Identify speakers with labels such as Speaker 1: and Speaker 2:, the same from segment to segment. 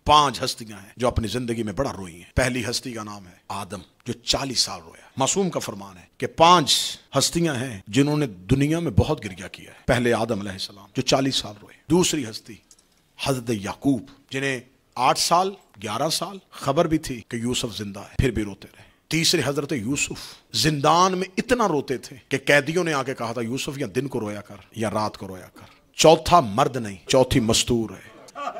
Speaker 1: 5 हस्तियां हैं जो अपनी जिंदगी में बड़ा रोई हैं। पहली हस्ती का नाम है आदम, जो 40 साल रोया। मासूम का फरमान है कि 5 हस्तियां हैं जिन्होंने दुनिया में बहुत गिरिया किया है। पहले आदम अलैहिस्सलाम जो 40 साल रोए। दूसरी हस्ती हजरत याकूब, जिन्हें 8 साल 11 साल खबर भी थी कि यूसुफ जिंदा है, फिर भी रोते रहे। तीसरे हजरत यूसुफ, जिंदान में इतना रोते थे कि कैदियों ने आके कहा था यूसुफ या दिन को रोया कर या रात को रोया कर। चौथा मर्द नहीं, चौथी मस्तूर है,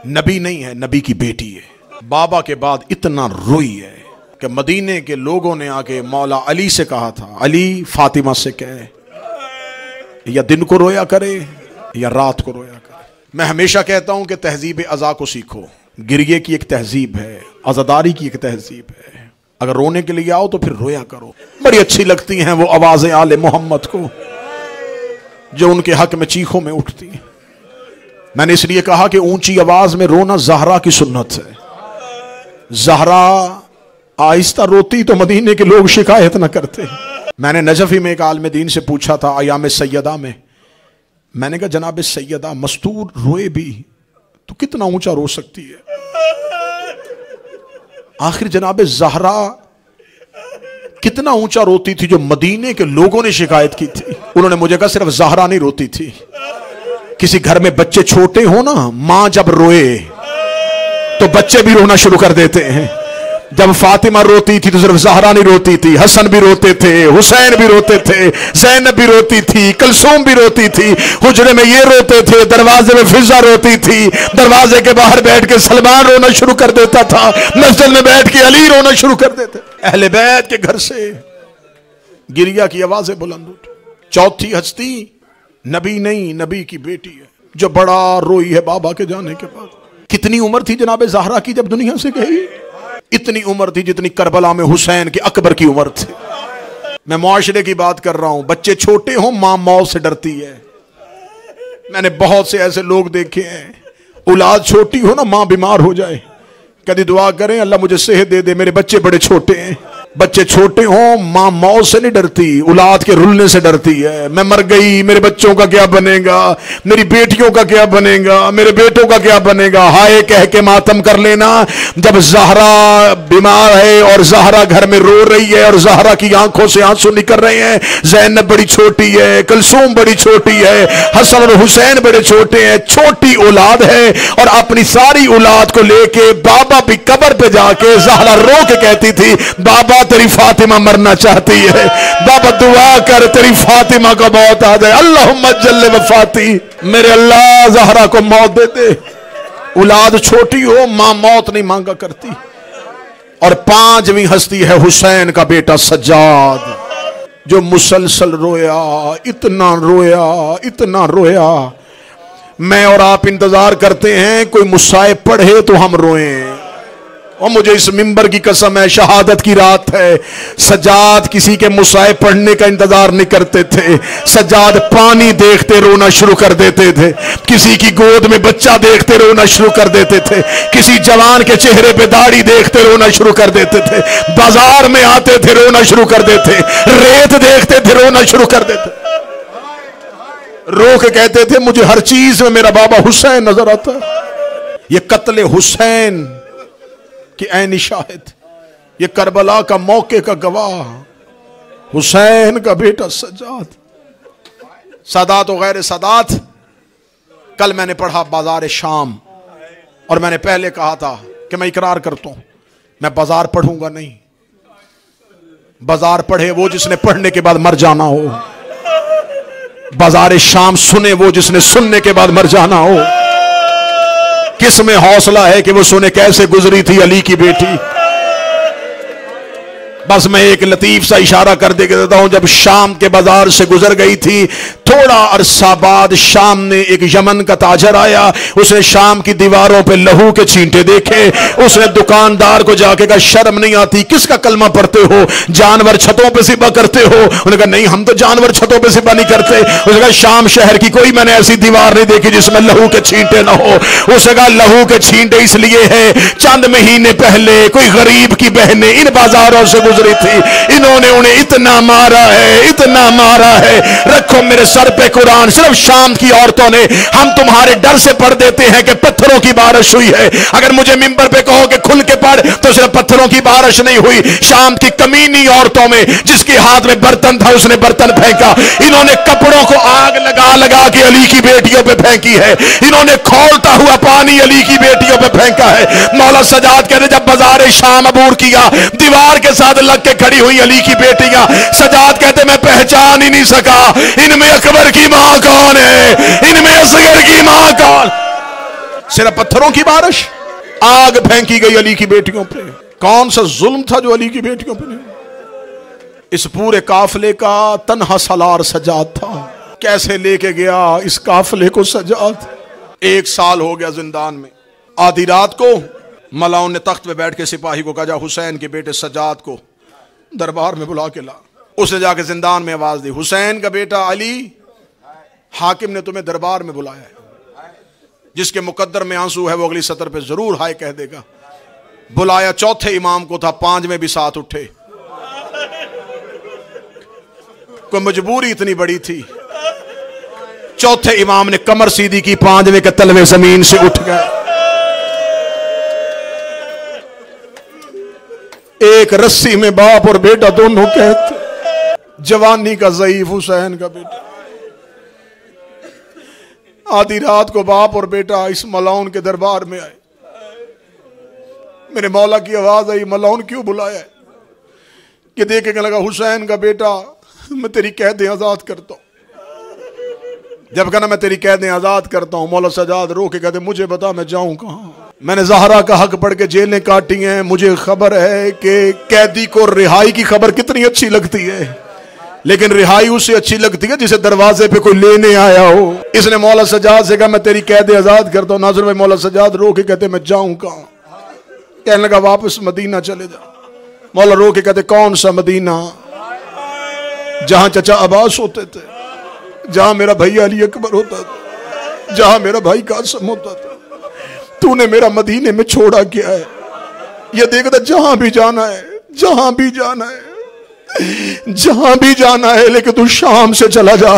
Speaker 1: नबी नहीं है, नबी की बेटी है। बाबा के बाद इतना रोई है कि मदीने के लोगों ने आके मौला अली से कहा था, अली फातिमा से कहे या दिन को रोया करे या रात को रोया करे। मैं हमेशा कहता हूं कि तहजीब अज़ा को सीखो। गिरिये की एक तहजीब है, अज़ादारी की एक तहजीब है। अगर रोने के लिए आओ तो फिर रोया करो। बड़ी अच्छी लगती हैं वो आवाजें आले मोहम्मद को जो उनके हक में चीखों में उठती हैं। मैंने इसलिए कहा कि ऊंची आवाज में रोना ज़हरा की सुन्नत है। ज़हरा आहिस्ता रोती तो मदीने के लोग शिकायत न करते। मैंने नजफी में एक आलिम दीन से पूछा था अयाम सैयदा में, मैंने कहा जनाब सैयदा मस्तूर रोए भी तो कितना ऊंचा रो सकती है? आखिर जनाब ज़हरा कितना ऊंचा रोती थी जो मदीने के लोगों ने शिकायत की थी। उन्होंने मुझे कहा सिर्फ ज़हरा नहीं रोती थी, किसी घर में बच्चे छोटे हो ना, मां जब रोए तो बच्चे भी रोना शुरू कर देते हैं। जब फातिमा रोती थी तो सिर्फ ज़हरा नहीं रोती थी, हसन भी रोते थे, हुसैन भी रोते थे, ज़ैनब भी रोती थी, कलसूम भी रोती थी, हुजरे में ये रोते थे, दरवाजे में फिजा रोती थी, दरवाजे के बाहर बैठ के सलमान रोना शुरू कर देता था, मस्जिद में बैठ के अली रोना शुरू कर देते। अहले बैत के घर से गिरिया की आवाजें बुलंद उठी। चौथी हस्ती नबी नहीं, नबी की बेटी है जो बड़ा रोई है बाबा के जाने के बाद। कितनी उम्र थी जनाब ज़हरा की जब दुनिया से गई? इतनी उम्र थी जितनी करबला में हुसैन के अकबर की उम्र थी। मैं मुआशरे की बात कर रहा हूं। बच्चे छोटे हों मां मौत से डरती है। मैंने बहुत से ऐसे लोग देखे हैं, औलाद छोटी हो ना, मां बीमार हो जाए, कभी दुआ करें अल्लाह मुझे सेहत दे दे, मेरे बच्चे बड़े छोटे हैं। बच्चे छोटे हों मां मौत से नहीं डरती, औलाद के रुलने से डरती है। मैं मर गई, मेरे बच्चों का क्या बनेगा, मेरी बेटियों का क्या बनेगा, मेरे बेटों का क्या बनेगा। हाय कह के मातम कर लेना। जब ज़हरा बीमार है और ज़हरा घर में रो रही है और ज़हरा की आंखों से आंसू निकल रहे हैं, ज़ैनब बड़ी छोटी है, कलसूम बड़ी छोटी है, हसन और हुसैन बड़े छोटे हैं, छोटी औलाद है, और अपनी सारी औलाद को लेके बाबा भी कब्र पे जाके ज़हरा रो के कहती थी बाबा तेरी फातिमा मरना चाहती है, बाबा दुआ कर तेरी फातिमा को मौत आ जाए, अल्लाहुम्मा जल्ले वफाती, मेरे अल्लाह ज़हरा को मौत दे दे। औलाद छोटी हो मां मौत नहीं मांगा करती। और 5वीं हस्ती है हुसैन का बेटा सज्जाद, जो मुसलसल रोया, इतना रोया, इतना रोया। मैं और आप इंतजार करते हैं कोई मुसाइब पढ़े तो हम रोएं, और मुझे इस मिंबर की कसम है, शहादत की रात है, सज्जाद किसी के मुसाइब पढ़ने का इंतजार नहीं करते थे। सज्जाद पानी देखते रोना शुरू कर देते थे, किसी की गोद में बच्चा देखते रोना शुरू कर देते थे, किसी जवान के चेहरे पे दाढ़ी देखते रोना शुरू कर देते थे, बाजार में आते थे रोना शुरू कर देते, रेत देखते थे रोना शुरू कर देते, रो के कहते थे मुझे हर चीज में मेरा बाबा हुसैन नजर आता। ये कत्ले हुसैन कि ऐनी शाहिद, ये करबला का मौके का गवाह, हुसैन का बेटा सज्जाद। सादात और गैर सादात, कल मैंने पढ़ा बाजार शाम, और मैंने पहले कहा था कि मैं इकरार करता हूं मैं बाजार पढ़ूंगा नहीं। बाजार पढ़े वो जिसने पढ़ने के बाद मर जाना हो, बाजार शाम सुने वो जिसने सुनने के बाद मर जाना हो। किस में हौसला है कि वो सुने कैसे गुजरी थी अली की बेटी। बस मैं एक लतीफ सा इशारा कर देता हूं, जब शाम के बाजार से गुजर गई थी, थोड़ा अरसा बाद शाम में एक यमन का ताजर आया, उसने शाम की दीवारों पे लहू के छींटे देखे, उसने दुकानदार को जाके कहा शर्म नहीं आती, किसका कलमा पढ़ते हो, जानवर छतों पे सिबा करते हो? उन्होंने कहा नहीं हम तो जानवर छतों पे सिबा नहीं करते। उसने कहा शाम शहर की कोई मैंने ऐसी दीवार नहीं देखी जिसमें लहू के छींटे ना हो। उसने कहा लहू के छींटे इसलिए है चंद महीने पहले कोई गरीब की बहनें इन बाजारों से गुजरी थी, इन्होंने उन्हें इतना मारा है, इतना मारा है। रखो मेरे सर पे कुरान। सिर्फ शाम की औरतों ने, हम तुम्हारे डर से पढ़ देते हैं कि पत्थरों की बारिश हुई है। अगर मुझे मिंबर पे कहो कि खुल के पढ़, तो सिर्फ पत्थरों की बारिश नहीं हुई, शाम की कमीनी औरतों में जिसके हाथ में बर्तन था उसने बर्तन फेंका। इन्होंने कपड़ों को आग लगा लगा के अली की बेटियों पे फेंकी है। इन्होंने खौलता हुआ पानी अली की बेटियों पे फेंका है। मौला सजाद कहते जब बाजार शाम अबूर किया, दीवार के साथ लग के खड़ी हुई अली की बेटियां। सजाद कहते मैं पहचान ही नहीं सका, इनमें अकबर की मां कौन है, इनमें असगर की मां कौन। सिर्फ पत्थरों की बारिश, आग फेंकी गई अली की बेटियों पे। कौन सा जुल्म था जो अली की बेटियों पे नहीं? इस पूरे काफले का तन्हा सलार सजाद था। कैसे लेके गया इस काफले को सजाद? 1 साल हो गया जिंदान में। आधी रात को मलाउन ने तख्त पे बैठ के सिपाही को कहा जा हुसैन के बेटे सजाद को दरबार में बुला के ला। उसने जाके जिंदान में आवाज दी, हुसैन का बेटा अली, हाकिम ने तुम्हें दरबार में बुलाया है। जिसके मुकद्दर में आंसू है वो अगली सतर पे जरूर हाय कह देगा। बुलाया चौथे इमाम को था, 5वें भी साथ उठे। कोई मजबूरी इतनी बड़ी थी, चौथे इमाम ने कमर सीधी की, 5वें के तलवे जमीन से उठ गए। एक रस्सी में बाप और बेटा दोनों कहते, जवानी का ज़ईफ हुसैन का बेटा। आधी रात को बाप और बेटा इस मलाउन के दरबार में आए। मेरे मौला की आवाज आई, मलाउन क्यों बुलाया है? कि देखे लगा हुसैन का बेटा, मैं तेरी कैदें आजाद करता हूं। जब कहना मैं तेरी कैदें आजाद करता हूं, मौला सजाद रो के कहते मुझे बता मैं जाऊं कहां? मैंने ज़हरा का हक पढ़ के जेलें काटी हैं। मुझे खबर है कि कैदी को रिहाई की खबर कितनी अच्छी लगती है, लेकिन रिहाई उससे अच्छी लगती है जिसे दरवाजे पे कोई लेने आया हो। इसने मौला सजाद से कहा मैं तेरी कैद आजाद करता हूं। नाज़िर भाई मौला सजाद रो के कहते मैं जाऊं कहां? कहने लगा वापस मदीना चले जा। मौला रो के कहते कौन सा मदीना? जहां चचा अब्बास होते थे, जहां मेरा भैया अली अकबर होता था, जहां मेरा भाई कासिम होता था। तूने मेरा मदीने में छोड़ा क्या है? ये देखता जहां भी जाना है, जहां भी जाना है, जहां भी जाना है, लेकिन तू शाम से चला जा।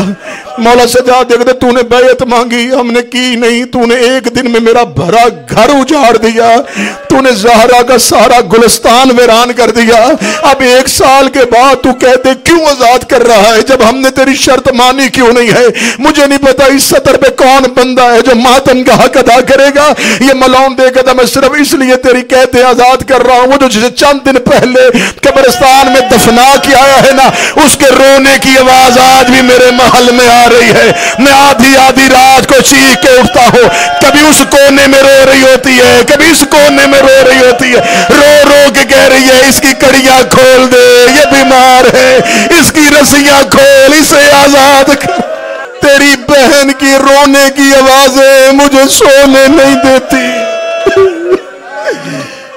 Speaker 1: मौला सजाद देखते तूने बैयत मांगी, हमने की नहीं। तूने एक दिन में मेरा भरा घर उजाड़ दिया। तूने ज़हरा का सारा गुलिस्तान वीरान कर दिया। अब 1 साल के बाद तू कहते क्यों आजाद कर रहा है, जब हमने तेरी शर्त मानी क्यों नहीं है? मुझे नहीं पता इस सतर पे कौन बंदा है जो मातम का हक अदा करेगा। ये मलाउन देखा था, मैं सिर्फ इसलिए तेरी कहते आजाद कर रहा हूं। वो जो जिसे चंद दिन पहले कब्रिस्तान में दफना के आया है ना, उसके रोने की आवाज आज भी मेरे महल में आ रही है। मैं आधी आधी रात को चीख के उठता हूँ। कभी उस कोने में रो रही होती है, कभी इस कोने में रो रही होती है। रो रो के कह रही है इसकी कड़ियां खोल दे, ये बीमार है, इसकी रस्सियां खोल, इसे आजाद कर। तेरी बहन की रोने की आवाजें मुझे सोने नहीं देती।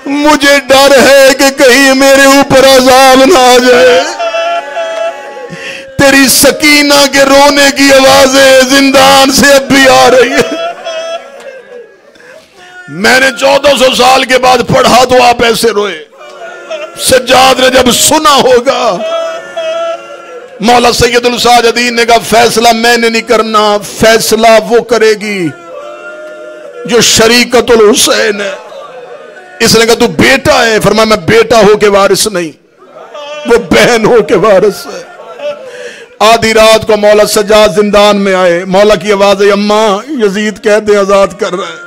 Speaker 1: मुझे डर है कि कहीं मेरे ऊपर अजाब ना आ जाए। तेरी सकीना के रोने की आवाजें जिंदान से अब भी आ रही है। मैंने 1400 साल के बाद पढ़ा तो आप ऐसे रोए। सज्जाद ने जब सुना होगा, मौला सैयदुल साजिदीन ने कहा फैसला मैंने नहीं करना, फैसला वो करेगी जो शरीकतुल हुसैन है। इसने कहा तू बेटा है, फरमाया मैं बेटा हो के वारिस नहीं, वो बहन हो के वारिस है। आधी रात को मौला सज्जाद जिंदान में आए। मौला की आवाज है अम्मा यजीद कैद आजाद कर रहा है।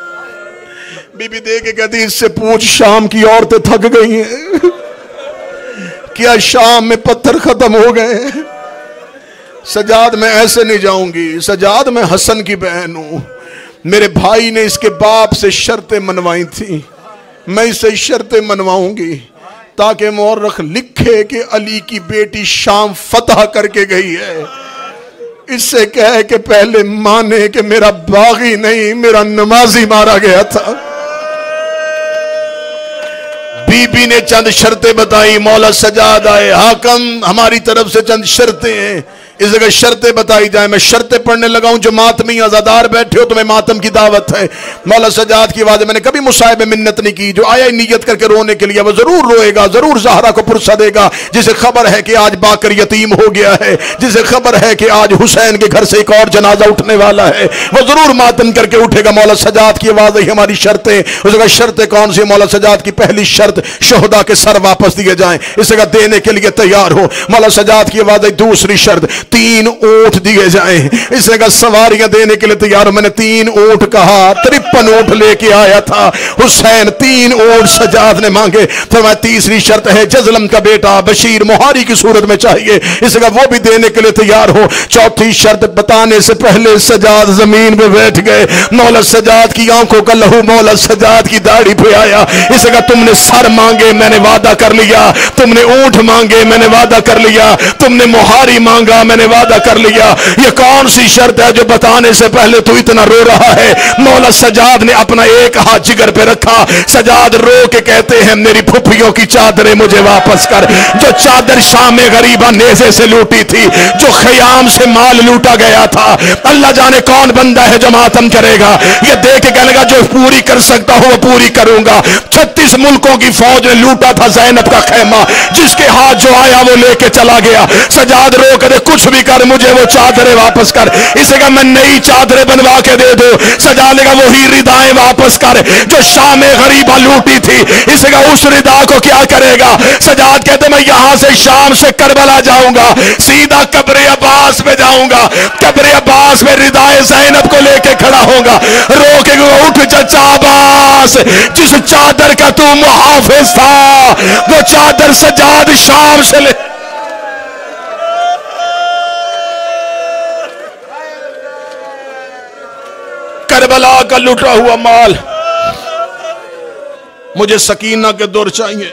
Speaker 1: बीबी दे के कहती इससे पूछ शाम की औरतें थक गई हैं क्या? शाम में पत्थर खत्म हो गए? सज्जाद मैं ऐसे नहीं जाऊंगी। सज्जाद मैं हसन की बहन हूं। मेरे भाई ने इसके बाप से शर्तें मनवाई थी, मैं इसे शर्तें मनवाऊंगी ताकि मौरख लिखे कि अली की बेटी शाम फतह करके गई है। इससे कहे कि पहले माने कि मेरा बागी नहीं, मेरा नमाजी मारा गया था। बीबी ने चंद शर्तें बताई। मौला सजाद आए, हाकम हमारी तरफ से चंद शर्तें हैं इस जगह शर्तें बताई जाए। मैं शर्तें पढ़ने लगा हूं। जो मातमी अज़ादार बैठे हो, तुम्हें मातम की दावत है। मौला सजाद की आवाज़, मैंने कभी मुसाहिब मिन्नत नहीं की। जो आया नियत करके रोने के लिए, वो जरूर रोएगा, जरूर ज़हरा को पुरसा देगा। जिसे खबर है कि आज बाकर यतीम हो गया है, जिसे खबर है कि आज हुसैन के घर से एक और जनाजा उठने वाला है, वो जरूर मातम करके उठेगा। मौला सजाद की आवाज़ है हमारी शर्तें। उस जगह शर्तें कौन सी? मौला सजाद की पहली शर्त, शोहदा के सर वापस दिए जाएं। इस जगह देने के लिए तैयार हो। मौला सजाद की आवाज़ है दूसरी शर्त, 3 ऊंट दिए जाएं। इस जगह सवारियां देने के लिए तैयार हो। मैंने 3 ऊंट कहा, 53 ऊंट लेके आया था हुसैन, 3 ऊंट सजाद ने मांगे। फरमाया तीसरी शर्त है जजलम का बेटा बशीर मुहारी की सूरत में चाहिए। इस जगह वो भी देने के लिए तैयार हो। चौथी शर्त बताने से पहले सजाद जमीन पे बैठ गए। मौला सजाद की आंखों का लहू मौला सजाद की दाढ़ी पे आया। इस जगह तुमने सर मांगे, मैंने वादा कर लिया। तुमने ऊंट मांगे, मैंने वादा कर लिया। तुमने मुहारी मांगा, मैंने वादा कर लिया। ये कौन सी शर्त है जो बताने से पहले तू इतना रो रहा है? मौला सजाद ने अपना एक हाथ जिगर पे रखा। सजाद रो के कहते हैं मेरी फुफियों की चादरें मुझे वापस कर। जो चादर शाम में गरीबा नेज़े से लूटी थी, जो खयाम से माल लूटा गया था, अल्लाह जाने कौन बंदा है जो मातम करेगा। ये देख के कहने लगा जो पूरी कर सकता हूं वो पूरी करूंगा। 36 मुल्कों की फौज ने लूटा था ज़ैनब का खेमा, जिसके हाथ जो आया वो लेके चला गया। सजाद रो कर कुछ भी कर, मुझे वो चादरें वापस कर। इसे कहा मैं नई चादरें बनवा के दे दो। सजाद का वही रिदाएं वापस कर जो शाम गरीबा लूटी थी। इसे कहा उस रिदा को क्या करेगा? सजाद कहते मैं यहां से शाम से करबला जाऊंगा, सीधा कब्र अब्बास में जाऊंगा। कब्र अब्बास में रिदाए ज़ैनब को लेके खड़ा होगा। रो के उठ चचा अब्बास, जिस चादर का तू मुहाफिज था वो चादर सजाद शाम से ले। करबला का लुटा हुआ माल, मुझे सकीना के दौर चाहिए,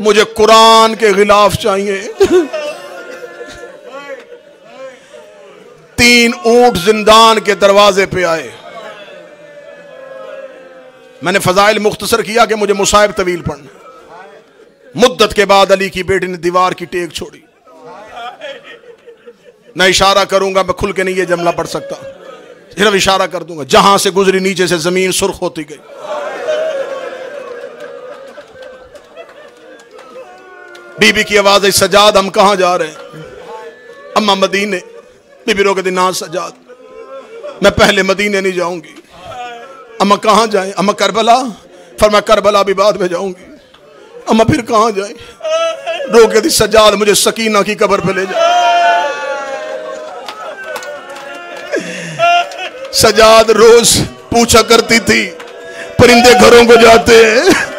Speaker 1: मुझे कुरान के खिलाफ चाहिए। 3 ऊंट जिंदान के दरवाजे पे आए। मैंने फजाइल मुख्तसर किया कि मुझे मुसाहिब तवील पढ़ना। मुद्दत के बाद अली की बेटी ने दीवार की टेक छोड़ी। मैं इशारा करूंगा, मैं खुल के नहीं ये जमला पढ़ सकता, सिर्फ इशारा कर दूंगा। जहां से गुजरी नीचे से जमीन सुर्ख होती गई। बीबी की आवाज है सजाद हम कहां जा रहे हैं? अम्मा मदीने। बीबी रो के दिन ना सजाद मैं पहले मदीने नहीं जाऊंगी। अम्मा कहां जाए? अम्मा करबला। फरमाया करबला भी बाद में जाऊंगी। अम्मा फिर कहां जाए? रो के दिन सजाद मुझे सकीना की कब्र पे ले जाए। सजाद रोज पूछा करती थी परिंदे घरों को जाते हैं।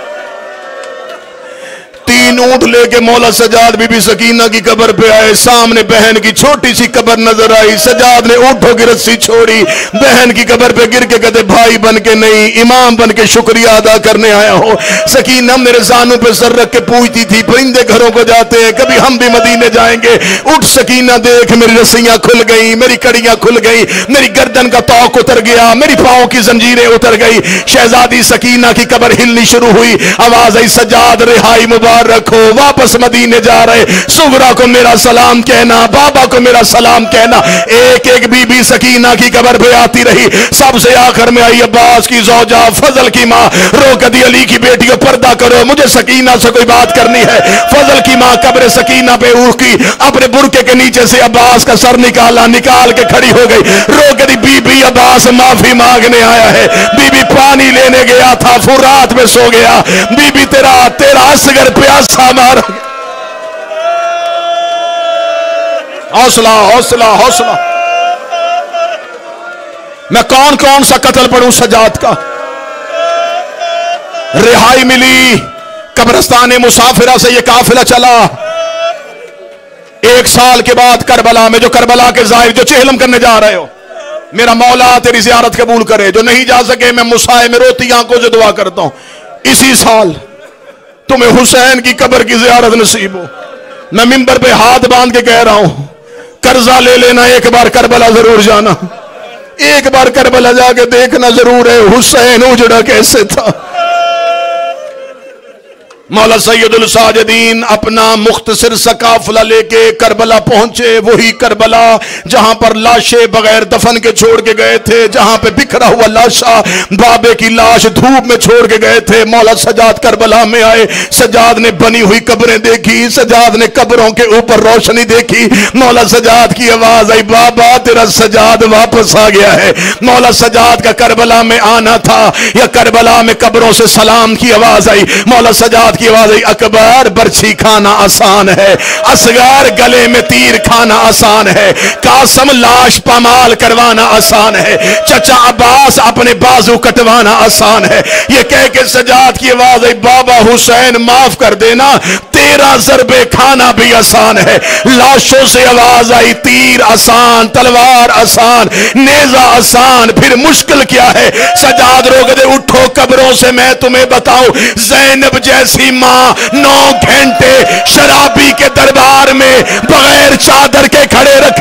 Speaker 1: 3 ऊंट लेके मौला सजाद बीबी सकीना की कब्र पे आए। सामने बहन की छोटी सी कब्र नजर आई। सजाद ने ऊंटों की रस्सी छोड़ी, बहन की कब्र पे गिर के कहते भाई बन के नहीं, इमाम बन के शुक्रिया अदा करने आया हो। सकीना मेरे जानों पे सर रख के पूछती थी परिंदे घरों को जाते हैं, कभी हम भी मदीने जाएंगे। उठ सकीना देख मेरी रस्सियां खुल गई, मेरी कड़ियां खुल गई, मेरी गर्दन का तौक उतर गया, मेरी पांव की जंजीरें उतर गई। शहजादी सकीना की कब्र हिलनी शुरू हुई। आवाज आई सजाद रिहाई मुबारक हो, वापस मदीने जा रहे। सुगरा को मेरा सलाम कहना, बाबा को मेरा सलाम कहना। एक एक बीबी सकीना की कब्र पे आती रही। सबसे आखिर में आई अब्बास की ज़ौजा फजल की माँ। रो कदी अली की बेटी को पर्दा करो, मुझे सकीना से कोई बात करनी है। फजल की माँ कब्र सकीना पे उठी, अपने बुरके के नीचे से अब्बास का सर निकाला, निकाल के खड़ी हो गई। रो कदी बीबी अब्बास माफी मांगने आया है। बीबी पानी लेने गया था, फुरात में सो गया। बीबी तेरा असगर प्यासा मार। हौसला हौसला हौसला। मैं कौन कौन सा कत्ल पढ़ूं सजाद का? रिहाई मिली। कब्रिस्तान मुसाफिरा से यह काफिला चला। 1 साल के बाद करबला में, जो करबला के जाहिर जो चेहलम करने जा रहे हो, मेरा मौला तेरी ज़ियारत कबूल करे। जो नहीं जा सके मैं मुसाए में रोती आंखों से दुआ करता हूं इसी साल तुम्हें हुसैन की कब्र की ज़ियारत नसीब हो। मैं मिंबर पे हाथ बांध के कह रहा हूं कर्जा ले लेना, एक बार करबला जरूर जाना, एक बार करबला जाके देखना जरूर है हुसैन उजड़ा कैसे था। मौला सैयदुल साजिदीन अपना मुख्तसर सा काफिला लेके करबला पहुंचे। वही करबला जहां पर लाशें बगैर दफन के छोड़ के गए थे, जहां पे बिखरा हुआ लाशा बाबे की लाश धूप में छोड़ के गए थे। मौला सजाद करबला में आए। सजाद ने बनी हुई कब्रें देखी, सजाद ने कब्रों के ऊपर रोशनी देखी। मौला सजाद की आवाज आई, बाबा तेरा सजाद वापस आ गया है। मौला सजाद का करबला में आना था या करबला में कब्रों से सलाम की आवाज आई। मौला सजाद की आवाज आई, अकबर बर्छी खाना आसान है, असगर गले में तीर खाना आसान है, कासम लाश पामाल करवाना आसान है, चचा अब्बास अपने बाजू कटवाना आसान है। ये कह के सजाद की आवाज आई, बाबा हुसैन माफ कर देना, तेरा ज़रबे खाना भी आसान है। लाशों से आवाज आई, तीर आसान, तलवार आसान, नेजा आसान, फिर मुश्किल क्या है। सजाद रोक दे, उठो कब्रों से मैं तुम्हें बताऊं, ज़ैनब जैसी मां 9 घंटे शराबी के दरबार में बगैर चादर के खड़े रख।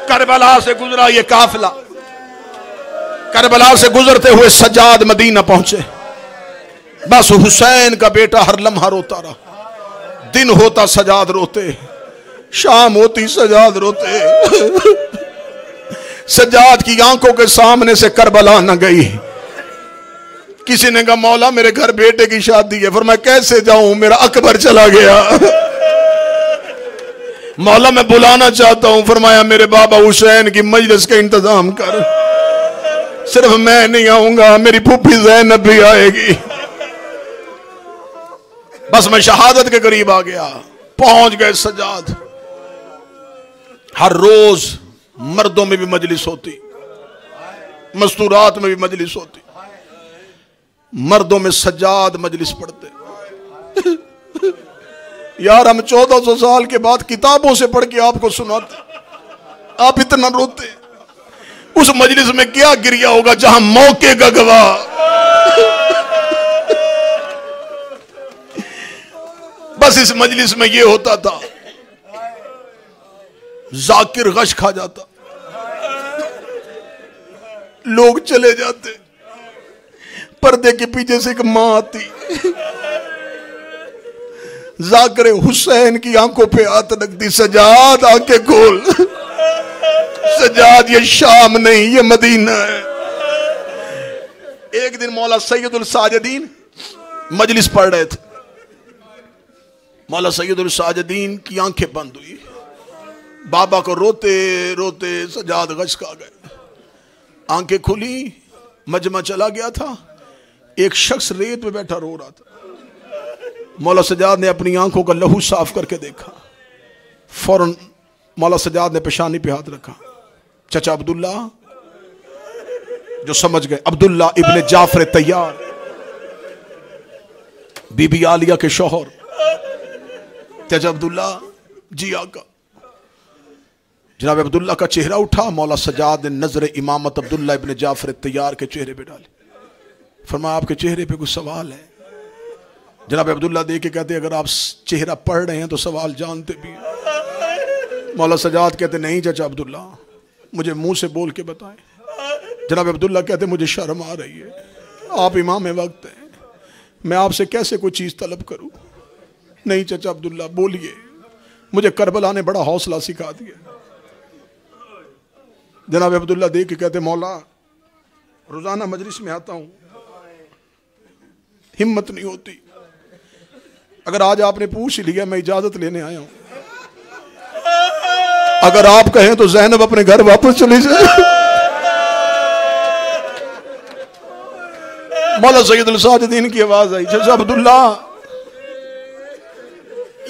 Speaker 1: करबला से गुजरा ये काफिला। करबला से गुजरते हुए सजाद मदीना पहुंचे। बस हुसैन का बेटा हर लम्हा रोता रहा। दिन होता सजाद रोते, शाम होती सजाद रोते। सजाद की आंखों के सामने से करबला न गई। किसी ने कहा, मौला मेरे घर बेटे की शादी है। फिर मैं कैसे जाऊं, मेरा अकबर चला गया। मौला मैं बुलाना चाहता हूं। फरमाया, मेरे बाबा हुसैन की मजलिस का इंतजाम कर। सिर्फ मैं नहीं आऊंगा, मेरी फूफी ज़ैनब भी आएगी। बस मैं शहादत के करीब आ गया। पहुंच गए सजाद। हर रोज मर्दों में भी मजलिस होती, मस्तूरात में भी मजलिस होती। मर्दों में सजाद मजलिस पढ़ते। यार हम 1400 साल के बाद किताबों से पढ़ के आपको सुनाते, आप इतना रोते। उस मजलिस में क्या गिरिया होगा जहां मौके का गवाह। बस इस मजलिस में यह होता था, जाकिर गश खा जाता, लोग चले जाते, पर्दे के पीछे से एक मां आती, जाकिर हुसैन की आंखों पे हाथ रखती, सजाद आंखें खोल। सजाद ये शाम नहीं, ये मदीना है। एक दिन मौला सैयदुल साजिदीन मजलिस पढ़ रहे थे। मौला सैयदुल साजिदीन की आंखें बंद हुई। बाबा को रोते रोते सजाद गश खा गए। आंखें खुली, मजमा चला गया था। एक शख्स रेत पे बैठा रो रहा था। मौला सजाद ने अपनी आंखों का लहू साफ करके देखा। फौरन मौला सजाद ने पेशानी पे हाथ रखा। चचा अब्दुल्ला, जो समझ गए, अब्दुल्ला इब्ने जाफर तैयार, बीबी आलिया के शौहर। चचा अब्दुल्ला, जी आका। जनाब अब्दुल्ला का चेहरा उठा। मौला सजाद ने नजर इमामत अब्दुल्ला इब्ने जाफर तैयार के चेहरे पे डाली। फरमाया, आपके चेहरे पे कुछ सवाल है। जनाब अब्दुल्ला देख के कहते, अगर आप चेहरा पढ़ रहे हैं तो सवाल जानते भी हैं। मौला सजाद कहते, नहीं चचा अब्दुल्ला, मुझे मुंह से बोल के बताएं। जनाब अब्दुल्ला कहते, मुझे शर्म आ रही है, आप इमाम वक्त हैं, मैं आपसे कैसे कोई चीज़ तलब करूं। नहीं चचा अब्दुल्ला, बोलिए, मुझे करबला ने बड़ा हौसला सिखा दिया। जनाब अब्दुल्ला देख के कहते, मौला रोजाना मजलिस में आता हूं, हिम्मत नहीं होती, अगर आज आपने पूछ लिया मैं इजाजत लेने आया हूं। अगर आप कहें तो ज़ैनब अपने घर वापस चली जाए। मौला सैयदुल साजिदीन की आवाज आई, चचा अब्दुल्ला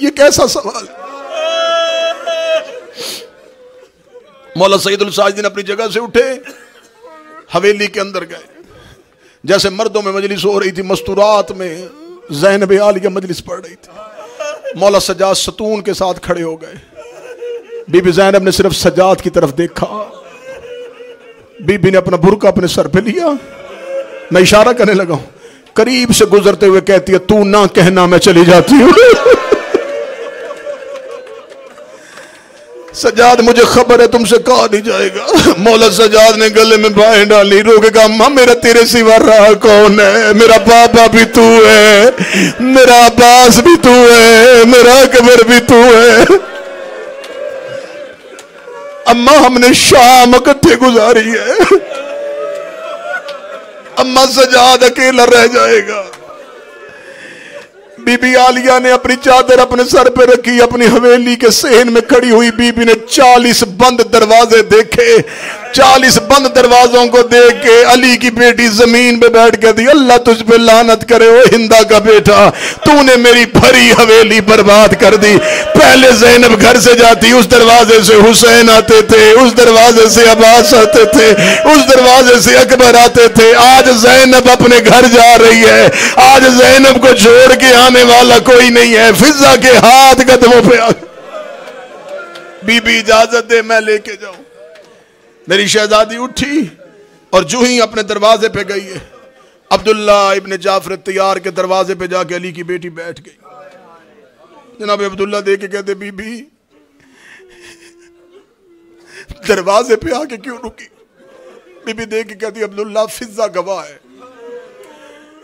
Speaker 1: ये कैसा सवाल। मौला सैयदुल साजिदीन अपनी जगह से उठे, हवेली के अंदर गए। जैसे मर्दों में मजलिस हो रही थी, मस्तूरात में ज़ैनब आलिया मजलिस पढ़ रही थी। मौला सजाद सतून के साथ खड़े हो गए। बीबी ज़ैनब ने सिर्फ सजाद की तरफ देखा। बीबी ने अपना बुर्का अपने सर पे लिया। मैं इशारा करने लगा हूं, करीब से गुजरते हुए कहती है, तू ना कहना मैं चली जाती हूं। सजाद मुझे खबर है तुमसे कहा नहीं जाएगा। मौला सजाद ने गले में बाहें डाली, रो के कहा अम्मा मेरा तेरे सिवा रहा कौन है? मेरा पापा भी तू है, मेरा अब्बास भी तू है, मेरा अकबर भी तू है। अम्मा हमने शाम इकट्ठे गुजारी है, अम्मा सजाद अकेला रह जाएगा। बीबी आलिया ने अपनी चादर अपने सर पे रखी, अपनी हवेली के सहन में खड़ी हुई बीबी ने 40 बंद दरवाजे देखे। 40 बंद दरवाजों को देख के अली की बेटी जमीन पे बैठ के दी, अल्लाह तुझ पे लानत करे ओ हिंदा का बेटा, तूने मेरी भरी हवेली बर्बाद कर दी। पहले ज़ैनब घर से जाती, उस दरवाजे से हुसैन आते थे, उस दरवाजे से अब्बास आते थे, उस दरवाजे से अकबर आते थे। आज ज़ैनब अपने घर जा रही है, आज ज़ैनब को छोड़ के आने वाला कोई नहीं है। फिजा के हाथ कदमों पे आ, बीबी इजाजत दे मैं लेके जाऊं। मेरी शहजादी उठी और जो ही अपने दरवाजे पे गई है, अब्दुल्ला इब्ने जाफर तैयार के दरवाजे पे जाके अली की बेटी बैठ गई। जनाब अब्दुल्ला देख के कहते बीबी दरवाजे पे आके क्यों रुकी? बीबी देख के कहती अब्दुल्ला फिजा गवाह है,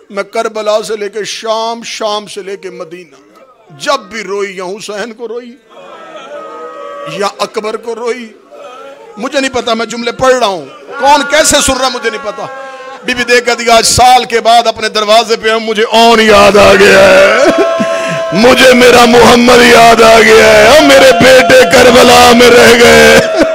Speaker 1: मैं करबला से लेके शाम, शाम से लेके मदीना जब भी रोई, या हुसैन को रोई या अकबर को रोई, मुझे नहीं पता, मैं जुमले पढ़ रहा हूं, कौन कैसे सुन रहा मुझे नहीं पता। बीबी देख कर दिया आज साल के बाद अपने दरवाजे पे मुझे औन याद आ गया है, मुझे मेरा मोहम्मद याद आ गया है, और मेरे बेटे करबला में रह गए।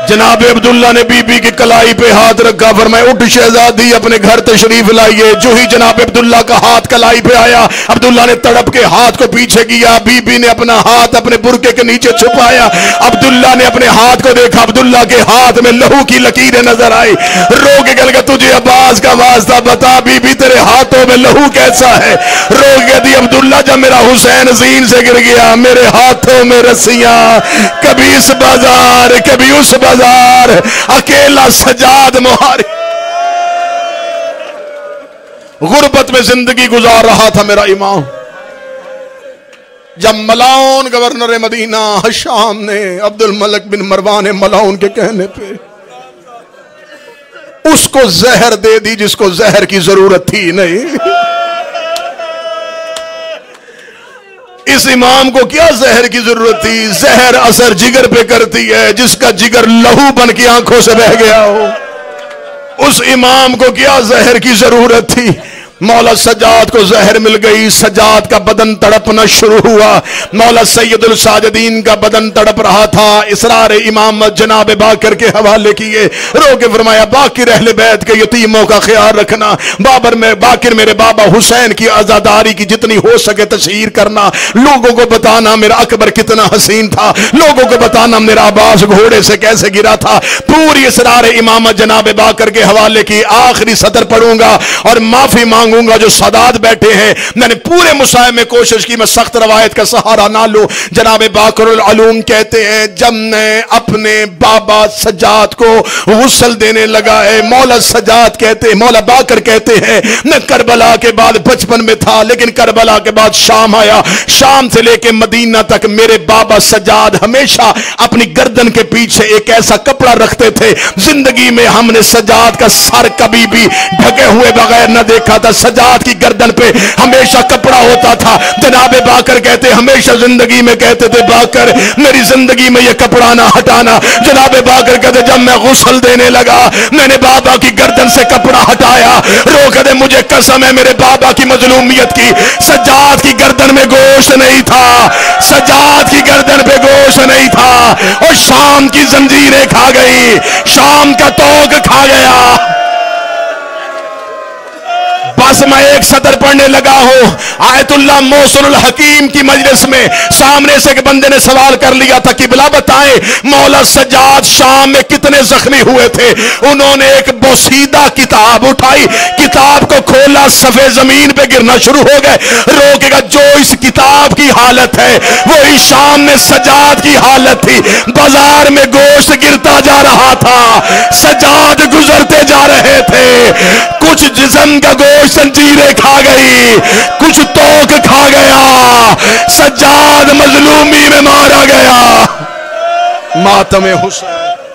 Speaker 1: जनाब अब्दुल्ला ने बीबी की कलाई पे हाथ रखा, फरमाया उठ शहजादी अपने घर तशरीफ लाइए। जो ही जनाब अब्दुल्ला का हाथ कलाई पे आया, अब्दुल्ला ने तड़प के हाथ को पीछे किया, बीबी ने अपना हाथ अपने बुरके के नीचे छुपाया। अब्दुल्ला ने अपने हाथ को देखा, अब्दुल्ला के हाथ में लहू की लकीरें नजर आई। रो के गल, तुझे अब्बास का वास्ता बता बीबी तेरे हाथों में लहू कैसा है? रो के दी अब्दुल्ला जब मेरा हुसैन जीन से गिर गया, मेरे हाथों में रस्सियां, कभी इस बाजार कभी उस बाजार, अकेला सजाद मुहारी गुर्बत में जिंदगी गुजार रहा था मेरा इमाम। जब मलाउन गवर्नर मदीना हशाम ने अब्दुल मलिक बिन मरवान मलाउन के कहने पे उसको जहर दे दी जिसको जहर की जरूरत थी नहीं। इस इमाम को क्या जहर की जरूरत थी? जहर असर जिगर पे करती है, जिसका जिगर लहू बन के आंखों से बह गया हो। उस इमाम को क्या जहर की जरूरत थी? मौला सजाद को जहर मिल गई, सजाद का बदन तड़पना शुरू हुआ। मौला सैयदुल साजिदीन का बदन तड़प रहा था। इसरार इमामत जनाब बाकर के हवाले किए, रो के फरमाया बाकिर अहले बैत के यतीमों का ख्याल रखना। बाकिर मेरे बाबा हुसैन की आजादारी की जितनी हो सके तशहीर करना। लोगों को बताना मेरा अकबर कितना हसीन था, लोगों को बताना मेरा अब्बास घोड़े से कैसे गिरा था। पूरी इसरार इमामत जनाब बाकर के हवाले की। आखिरी सतर पढ़ूंगा और माफी मांगूंगा जो सादात बैठे हैं। मैंने पूरे मुसाहिब में कोशिश की मैं सख्त रवायत का सहारा ना लूं। जनाब बाकरुल अलूम कहते हैं जब मैं अपने बाबा सजाद को गुस्ल देने लगा है, मौला सजाद कहते हैं, मौला बाकर कहते हैं मैं करबला के बाद बचपन में था, लेकिन करबला के बाद शाम आया। शाम से लेके मदीना तक मेरे बाबा सजाद हमेशा अपनी गर्दन के पीछे एक ऐसा कपड़ा रखते थे, जिंदगी में हमने सजाद का सर कभी भी ढके हुए बगैर न देखा था। सजाद की गर्दन पे हमेशा कपड़ा होता था। जनाबे बाकर कहते हमेशा जिंदगी में कहते थे बाकर मेरी जिंदगी में ये कपड़ा ना हटाना। जनाबे बाकर कहते जब मैं गुस्ल देने लगा मैंने बाबा की गर्दन से कपड़ा हटाया। रो कहते मुझे कसम है मेरे बाबा की मजलूमियत की, सजाद की गर्दन में गोश्त नहीं था, सजाद की गर्दन पे गोश्त नहीं था। और शाम की जंजीरें खा गई, शाम का तोग खा गया। बस मैं एक सदर पढ़ने लगा हूं। आयतुल्लाह मौसुल हकीम की मजलिस में सामने से एक बंदे ने सवाल कर लिया था कि बिला बताएं मौला सजाद शाम में कितने जख्मी हुए थे। उन्होंने एक बोसीदा किताब उठाई, किताब को खोला, सफे जमीन पे गिरना शुरू हो गए। रोकेगा जो इस किताब की हालत है वही शाम में सजाद की हालत थी। बाजार में गोश्त गिरता जा रहा था, सजाद गुजरते जा रहे थे। कुछ जिस्म का गोश्त जंजीरें खा गई, कुछ तोक खा गया, सज्जाद मजलूमी में मारा गया। मातम हुसैन।